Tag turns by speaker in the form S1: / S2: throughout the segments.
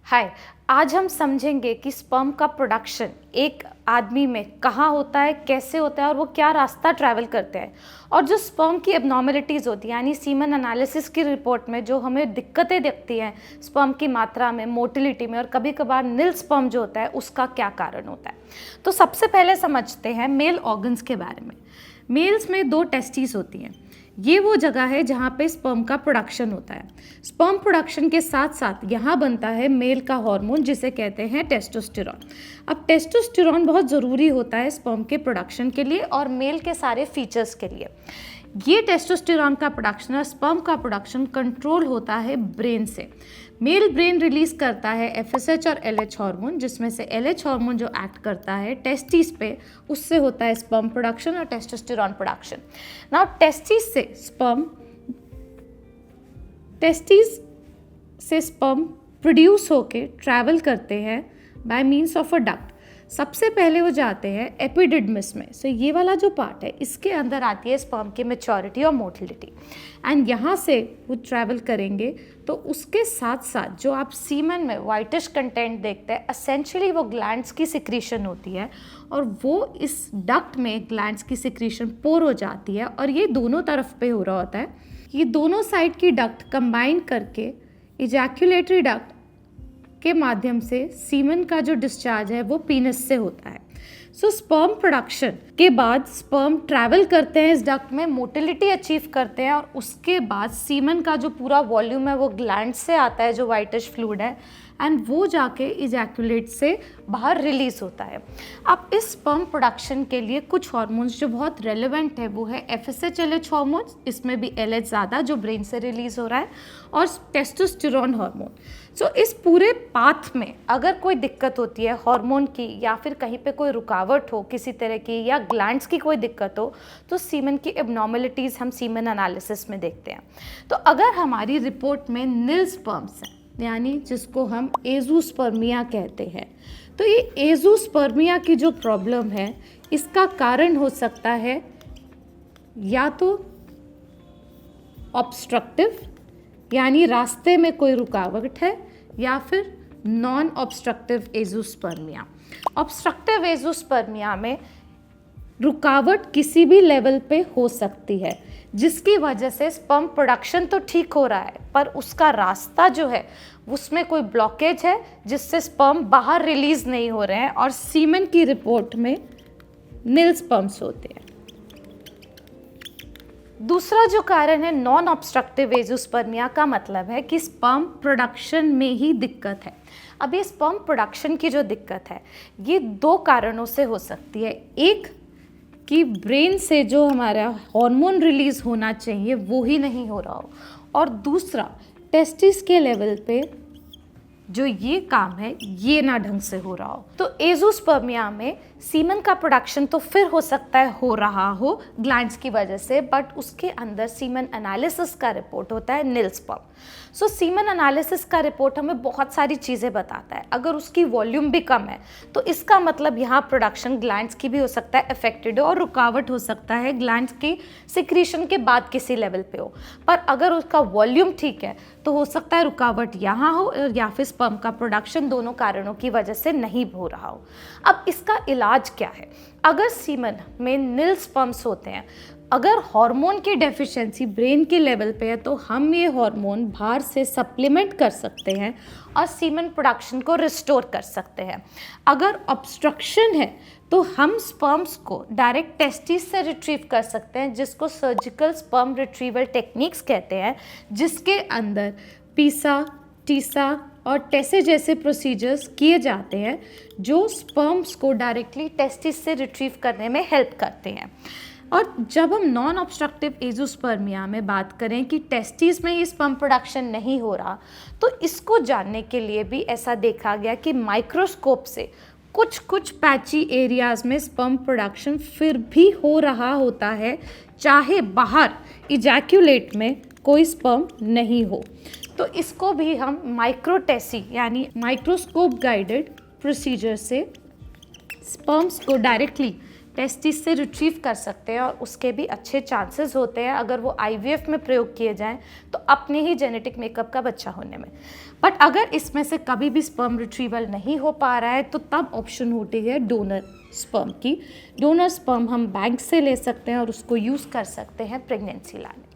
S1: हाय। आज हम समझेंगे कि स्पर्म का प्रोडक्शन एक आदमी में कहाँ होता है, कैसे होता है और वो क्या रास्ता ट्रैवल करते हैं। और जो स्पर्म की एबनॉर्मलिटीज़ होती है यानी सीमन एनालिसिस की रिपोर्ट में जो हमें दिक्कतें दिखती हैं स्पर्म की मात्रा में, मोटिलिटी में और कभी कभार नील स्पर्म जो होता है उसका क्या कारण होता है। तो सबसे पहले समझते हैं मेल ऑर्गन्स के बारे में। मेल्स में 2 टेस्टिस होती हैं। ये वो जगह है जहाँ पे स्पर्म का प्रोडक्शन होता है। स्पर्म प्रोडक्शन के साथ साथ यहाँ बनता है मेल का हार्मोन जिसे कहते हैं टेस्टोस्टेरॉन। अब टेस्टोस्टेरॉन बहुत ज़रूरी होता है स्पर्म के प्रोडक्शन के लिए और मेल के सारे फीचर्स के लिए। ये टेस्टोस्टेरॉन का प्रोडक्शन और स्पर्म का प्रोडक्शन कंट्रोल होता है ब्रेन से। मेल ब्रेन रिलीज करता है एफएसएच और एलएच हार्मोन, जिसमें से एलएच हार्मोन जो एक्ट करता है टेस्टिस पे, उससे होता है स्पर्म प्रोडक्शन और टेस्टोस्टेरॉन प्रोडक्शन। नाउ टेस्टिस से स्पर्म प्रोड्यूस होके ट्रैवल करते हैं bye means of a duct. सबसे पहले वो जाते हैं एपिडिडमिस में। सो ये वाला जो पार्ट है इसके अंदर आती है स्पर्म की मैच्योरिटी और मोटिलिटी एंड यहाँ से वो ट्रैवल करेंगे। तो उसके साथ साथ जो आप सीमन में वाइटिश कंटेंट देखते हैं एसेंशियली वो ग्लैंड्स की सिक्रीशन होती है और वो इस डक्ट में ग्लैंड्स की सिक्रीशन पोर हो जाती है और ये दोनों तरफ पे हो रहा होता है। ये दोनों साइड की डक्ट कंबाइन करके इजैक्यूलेटरी डक्ट के माध्यम से सीमन का जो डिस्चार्ज है वो पीनस से होता है। सो स्पर्म प्रोडक्शन के बाद स्पर्म ट्रैवल करते हैं इस डक्ट में, मोटिलिटी अचीव करते हैं और उसके बाद सीमन का जो पूरा वॉल्यूम है वो ग्लैंड से आता है जो वाइटिश फ्लूइड है एंड वो जाके इजैक्यूलेट से बाहर रिलीज होता है। अब इस स्पर्म प्रोडक्शन के लिए कुछ हार्मोन्स जो बहुत रेलेवेंट है वो है एफएसएच एलएच हार्मोन्स, इसमें भी एलएच ज़्यादा जो ब्रेन से रिलीज हो रहा है, और टेस्टोस्टेरॉन हार्मोन। सो इस पूरे पाथ में अगर कोई दिक्कत होती है हार्मोन की या फिर कहीं पे कोई रुकावट हो किसी तरह की या ग्लैंड्स की कोई दिक्कत हो तो सीमन की एबनॉर्मलिटीज़ हम सीमन एनालिसिस में देखते हैं। तो अगर हमारी रिपोर्ट में नील स्पर्म्स हैं यानी जिसको हम एजोस्पर्मिया कहते हैं, तो ये एजोस्पर्मिया की जो प्रॉब्लम है इसका कारण हो सकता है या तो ऑब्स्ट्रक्टिव यानी रास्ते में कोई रुकावट है या फिर non obstructive azoospermia. Obstructive azoospermia में रुकावट किसी भी लेवल पे हो सकती है जिसकी वजह से स्पर्म प्रोडक्शन तो ठीक हो रहा है पर उसका रास्ता जो है उसमें कोई ब्लॉकेज है जिससे स्पर्म बाहर रिलीज नहीं हो रहे हैं और सीमन की रिपोर्ट में नील स्पर्म्स होते हैं। दूसरा जो कारण है नॉन ऑब्स्ट्रक्टिव एजोस्पर्मिया का मतलब है कि स्पर्म प्रोडक्शन में ही दिक्कत है। अब ये स्पर्म प्रोडक्शन की जो दिक्कत है ये 2 कारणों से हो सकती है। एक कि ब्रेन से जो हमारा हार्मोन रिलीज होना चाहिए वो ही नहीं हो रहा हो, और दूसरा टेस्टिस के लेवल पे जो ये काम है ये ना ढंग से हो रहा हो। तो एजोस्पर्मिया में सीमन का प्रोडक्शन तो फिर हो सकता है हो रहा हो ग्लैंड्स की वजह से, बट उसके अंदर सीमन एनालिसिस का रिपोर्ट होता है नील स्पर्म। सो सीमन एनालिसिस का रिपोर्ट हमें बहुत सारी चीज़ें बताता है। अगर उसकी वॉल्यूम भी कम है तो इसका मतलब यहाँ प्रोडक्शन ग्लैंड्स की भी हो सकता है अफेक्टेड हो और रुकावट हो सकता है ग्लैंड्स की सिक्रीशन के बाद किसी लेवल पे हो। पर अगर उसका वॉल्यूम ठीक है तो हो सकता है रुकावट यहाँ हो या फिर स्पर्म का प्रोडक्शन दोनों कारणों की वजह से नहीं हो रहा हो। अब इसका इलाज क्या है? अगर सीमन में नील स्पर्म्स होते हैं, अगर हार्मोन की डेफिशिएंसी ब्रेन के लेवल पे है तो हम ये हार्मोन बाहर से सप्लीमेंट कर सकते हैं और सीमन प्रोडक्शन को रिस्टोर कर सकते हैं। अगर ऑब्स्ट्रक्शन है तो हम स्पर्म्स को डायरेक्ट टेस्टिस से रिट्रीव कर सकते हैं जिसको सर्जिकल स्पर्म रिट्रीवल टेक्निक्स कहते हैं, जिसके अंदर पीसा, टीसा और टेसे जैसे प्रोसीजर्स किए जाते हैं जो स्पर्म्स को डायरेक्टली टेस्टिस से रिट्रीव करने में हेल्प करते हैं। और जब हम नॉन ऑब्स्ट्रक्टिव एजोस्पर्मिया में बात करें कि टेस्टिस में ही स्पर्म प्रोडक्शन नहीं हो रहा, तो इसको जानने के लिए भी ऐसा देखा गया कि माइक्रोस्कोप से कुछ पैची एरियाज में स्पर्म प्रोडक्शन फिर भी हो रहा होता है चाहे बाहर इजैक्यूलेट में कोई स्पर्म नहीं हो। तो इसको भी हम माइक्रोटेसी यानी माइक्रोस्कोप गाइडेड प्रोसीजर से स्पर्म्स को डायरेक्टली टेस्टिस से रिट्रीव कर सकते हैं और उसके भी अच्छे चांसेस होते हैं अगर वो आईवीएफ में प्रयोग किए जाएं तो अपने ही जेनेटिक मेकअप का बच्चा होने में। बट अगर इसमें से कभी भी स्पर्म रिट्रीवल नहीं हो पा रहा है तो तब ऑप्शन होती है डोनर स्पर्म की। डोनर स्पर्म हम बैंक से ले सकते हैं और उसको यूज़ कर सकते हैं प्रेगनेंसी लाने में।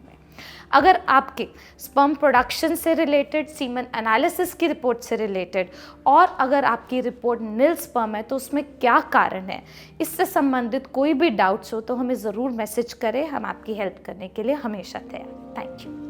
S1: अगर आपके स्पर्म प्रोडक्शन से रिलेटेड, सीमन एनालिसिस की रिपोर्ट से रिलेटेड और अगर आपकी रिपोर्ट नील स्पर्म है तो उसमें क्या कारण है, इससे संबंधित कोई भी डाउट्स हो तो हमें ज़रूर मैसेज करें। हम आपकी हेल्प करने के लिए हमेशा तैयार। Thank you.